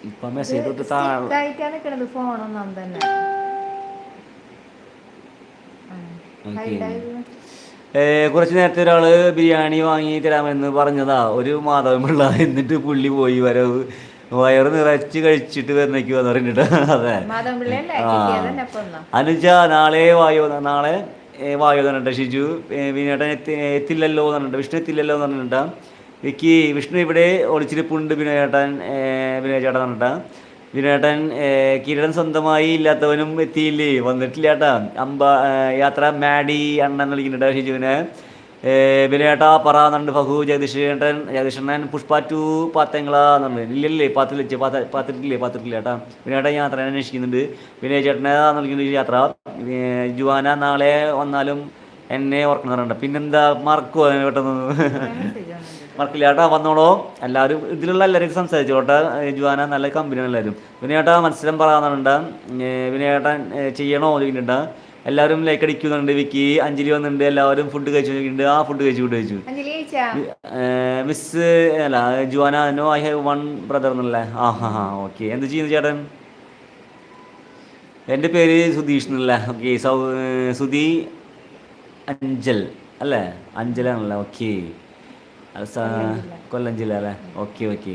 ഇപ്പൊ മെസ്സേജ് തൊട്ട് താഴെ ഫോണൊന്നും തന്നെ ഓക്കെ. ഹൈഡായിരുന്നു. കുറച്ച് നേരത്തെ ഒരാള് ബിരിയാണി വാങ്ങി തരാമെന്ന് പറഞ്ഞതാ, ഒരു മാധവൻപിള്ള. എന്നിട്ട് പുള്ളി പോയി വരവ് വയറ് നിറച്ച് കഴിച്ചിട്ട് വരുന്നേക്ക് പറഞ്ഞിട്ട്. അതെ. മാധവൻപിള്ളയല്ലേ ആ കിട്ടിയത് തന്നെ ഇപ്പൊ ഒന്നും. അനുജ നാളെ വായോ, നാളെ വായോ എന്ന് പറഞ്ഞിട്ട് ഷിജു. വിനേട്ടൻ എത്തില്ലല്ലോ എന്ന് പറഞ്ഞിട്ട്, വിഷ്ണു എത്തില്ലല്ലോ എന്ന് പറഞ്ഞിട്ടാ വിക്കി. വിഷ്ണു ഇവിടെ ഒളിച്ചിരിപ്പുണ്ട് വിനയേട്ടൻ, വിനയ ചേട്ടൻ പറഞ്ഞിട്ടാ. വിനേട്ടൻ കിരീടം സ്വന്തമായി ഇല്ലാത്തവനും എത്തിയില്ലേ, വന്നിട്ടില്ല ചേട്ടാ. യാത്ര മാഡി അണ്ണൻ വിളിക്കുന്നുണ്ട് ഷിജുവിനെ. വിനയേട്ടാ പറ എന്നുണ്ട് ഫഹു. ജഗദീഷണ്ണൻ പുഷ്പ ടു പാത്തങ്ങളാന്നുണ്ട്. ഇല്ലല്ലേ, പാത്തിട്ടില്ല ചേട്ടാ. വിനയേട്ടൻ യാത്ര അന്വേഷിക്കുന്നുണ്ട്. വിനയ ചേട്ടനാന്ന് വിളിക്കുന്നുണ്ട് യാത്ര. ജുവാന നാളെ വന്നാലും എന്നെ ഓർക്കണറുണ്ട്. പിന്നെന്താ മറക്കുമോ പെട്ടെന്ന്? മറക്കില്ല ചേട്ടാ, വന്നോളൂ. എല്ലാവരും ഇതിലുള്ള എല്ലാവരും സംസാരിച്ചോട്ടെ. ജുവാന നല്ല കമ്പനിയാണ് എല്ലാവരും. വിനയേട്ടാ മത്സരം പറയാന്നുണ്ട്. വിനയേട്ടൻ ചെയ്യണോ ചോദിക്കുന്നുണ്ട്. എല്ലാവരും ലൈക്ക് അടിക്കുന്നുണ്ട്. വിക്കി അഞ്ജലി വന്നിട്ടുണ്ട്. എല്ലാവരും ഫുഡ് കഴിച്ചു ചോദിക്കുന്നുണ്ട്. ആ ഫുഡ് കഴിച്ചു. മിസ് അല്ല Juana, no I have one brother എന്നല്ലേ? ആ ഹാ ഹാ ഓക്കെ. എന്ത് ചെയ്യുന്നു ചേട്ടൻ? എൻ്റെ പേര് സുധീഷ് എന്നല്ലേ? ഓക്കെ. സുധി അഞ്ചൽ അല്ലേ? അഞ്ചലാണല്ലേ? ഓക്കെ. കൊല്ലം ജില്ല. കൊല്ലം ജില്ല അല്ലേ? ഓക്കെ.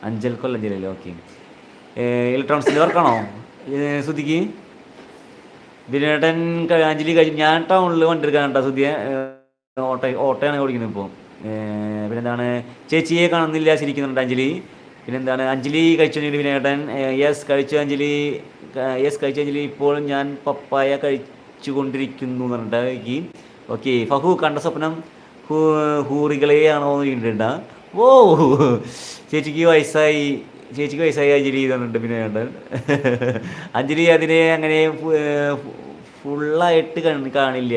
അഞ്ചൽ കൊല്ലം ജില്ലയിലെ. ഓക്കെ. ഇലക്ട്രോണിക്സിൻ്റെ വർക്കാണോ സുധിക്ക്? ബിനേട്ടൻ അഞ്ജലി കഴിച്ചു. ഞാൻ ടൗണിൽ വണ്ടി എടുക്കാൻ കേട്ടോ സുധിയെ. ഓട്ടോയാണ് ഓടിക്കുന്നത് ഇപ്പോൾ. പിന്നെന്താണ്, ചേച്ചിയെ കാണുന്നില്ല ചിരിക്കുന്നുണ്ട് അഞ്ജലി. പിന്നെന്താണ്, അഞ്ജലി കഴിച്ചു വിനേട്ടൻ. യെസ് കഴിച്ചു അഞ്ജലി. ഇപ്പോൾ ഞാൻ പപ്പായ കഴിച്ചു കൊണ്ടിരിക്കുന്നു എന്ന് പറഞ്ഞിട്ട്. ഓക്കെ. ഫഹു കണ്ട സ്വപ്നം ഹൂറികളെയാണോ എന്ന് ചോദിച്ചിട്ടുണ്ട്. ഓ ചേച്ചിക്ക് വയസ്സായി അഞ്ജലി പറഞ്ഞിട്ട് വിനേട്ടൻ. അഞ്ജലി അതിനെ അങ്ങനെ ഫുള്ളായിട്ട് കാണില്ല,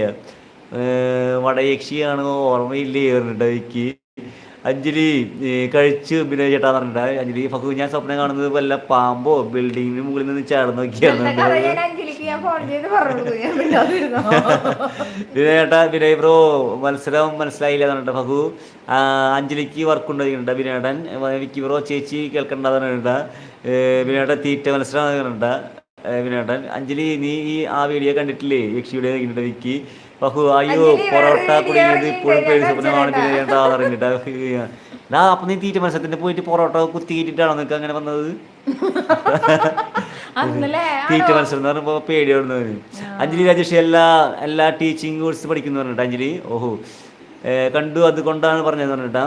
വടയക്ഷിയാണോ ഓർമ്മയില്ലേ പറഞ്ഞിട്ട് വിക്കി. അഞ്ജലി കഴിച്ചു വിനയ ചേട്ടാന്ന് പറഞ്ഞിട്ട് അഞ്ജലി. ഫഹു ഞാൻ സ്വപ്നം കാണുന്നത് വല്ല പാമ്പോ ബിൽഡിങ്ങിന് മുകളിൽ നിന്ന് ചാടുന്ന നോക്കിയാണ്. വിനയ് ബ്രോ മത്സരം മനസ്സിലായില്ല എന്നിട്ട് ഫഹു. അഞ്ജലിക്ക് വർക്ക് ഉണ്ടോ വിനേട്ടൻ. വിക്കി ബ്രോ ചേച്ചി കേൾക്കണ്ടെന്ന് പറഞ്ഞിട്ട്. വിനേട്ടൻ തീറ്റ മത്സരം വിനേട്ടൻ. അഞ്ജലി നീ ആ വീഡിയോ കണ്ടിട്ടില്ലേ യക്ഷിയുടെ വിക്കി. ഫഹു അയ്യോ പൊറോട്ട കുടുങ്ങിയത് ഇപ്പോഴും പേര് സ്വപ്നമാണ് വിനയേട്ടാന്ന് പറഞ്ഞിട്ട്. അപ്പൊ നീ തീറ്റ മത്സരത്തിന് പോയിട്ട് പൊറോട്ട കുത്തിയിട്ടാണോ നിനക്ക് അങ്ങനെ വന്നത്? തീറ്റ മത്സരം എന്ന് പറയുമ്പോൾ പേടിയാവുന്നവന്. അഞ്ജലി രാജേഷ് എല്ലാ ടീച്ചിങ് കോഴ്സ് പഠിക്കുന്നു പറഞ്ഞിട്ട് അഞ്ജലി. ഓഹോ കണ്ടു, അതുകൊണ്ടാണ് പറഞ്ഞതെന്ന് പറഞ്ഞിട്ടാ.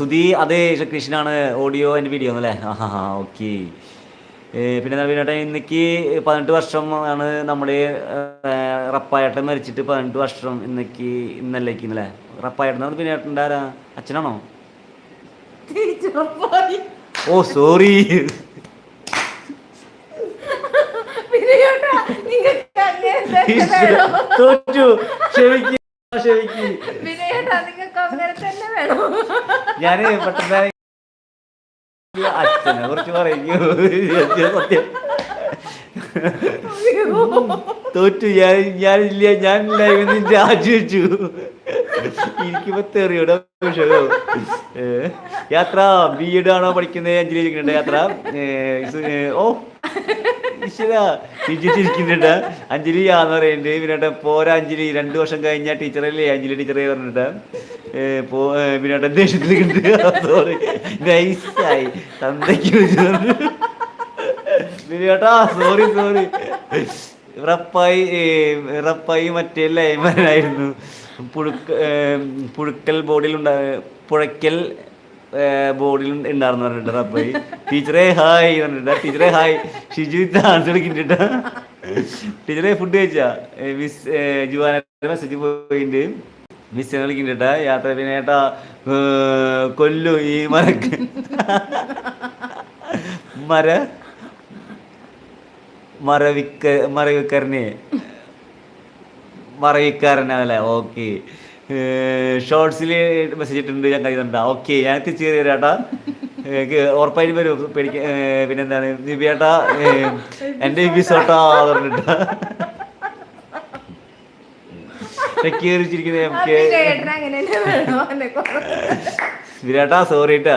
സുധി അതെ കൃഷ്ണനാണ് ഓഡിയോ എൻ്റെ വീഡിയോ എന്നല്ലേ? ആ ഓക്കെ. പിന്നെ വിനേട്ടൻ ഇന്നേക്ക് 18 വർഷം ആണ് നമ്മുടെ റപ്പായേട്ടൻ മരിച്ചിട്ട് 18 വർഷം ഇന്നല്ലേക്ക് ഇന്നല്ലേ? റപ്പായേട്ടൻ വിനേട്ടൻ്റെ ആരാ? അച്ഛനാണോ? ഓ സോറി. തോറ്റു, ക്ഷമിക്ക്. ഞാന് പെട്ടെന്ന് അച്ഛനെ കുറിച്ച് പറയൂ. സത്യം തോറ്റു. ഞാൻ ലൈവിൽ രാജിവെച്ചു. എനിക്കിപ്പോ തെറിയുടെ വിഷയോ. യാത്ര B.Ed ആണോ പഠിക്കുന്നത് അഞ്ജലി ചോദിക്കുന്നുണ്ട്. യാത്ര ഓ ചിരിക്കുന്നുണ്ട്. അഞ്ജലി ആന്ന് പറയുന്നുണ്ട്. പിന്നീട് പോരാ അഞ്ജലി 2 വർഷം കഴിഞ്ഞ ടീച്ചറല്ലേ അഞ്ജലി ടീച്ചറെ പറഞ്ഞിട്ട്. പിന്നീട് ദേഷ്യത്തിലുണ്ട്. സോറി നൈസായി തന്തയ്ക്ക് ചേട്ടാ സോറി. റപ്പായി മറ്റേ ലൈമനായിരുന്നു. പുഴുക്കൽ പുഴയ്ക്കൽ ബോർഡിൽ ഉണ്ടായിരുന്നു പറഞ്ഞിട്ട് റപ്പായി. ടീച്ചറെ ഹായ് പറഞ്ഞിട്ട്. ടീച്ചറെ ഹായ്. ഷിജു ഡാൻസ് കളിക്കുന്നുണ്ട്. ടീച്ചറെ ഫുഡ് കഴിച്ചാ? മിസ് ജുവാന മെസ്സേജ് പോയിട്ടുണ്ട്. മിസ് കളിക്കുന്നുണ്ട്. യാത്ര പിന്നേട്ടാ കൊല്ലു ഈ മറവിക്കാരനല്ലേ? ഓക്കെ. ഷോർട്സിൽ മെസ്സേജ് ഇട്ടിട്ടുണ്ട്. ഞാൻ കഴിയുന്നുണ്ടാ. ഓക്കെ ഞാൻ തിരിച്ചു കയറി വരാട്ടാ. ഉറപ്പായിട്ട് വരും. പിന്നെന്താണ് ദിവ്യേട്ടാ എൻ്റെ എപ്പിസോട്ടാ പറഞ്ഞിട്ടാ ചിരിക്കുന്നത്. നമുക്ക് വിരാട്ടാ സോറിട്ടാ.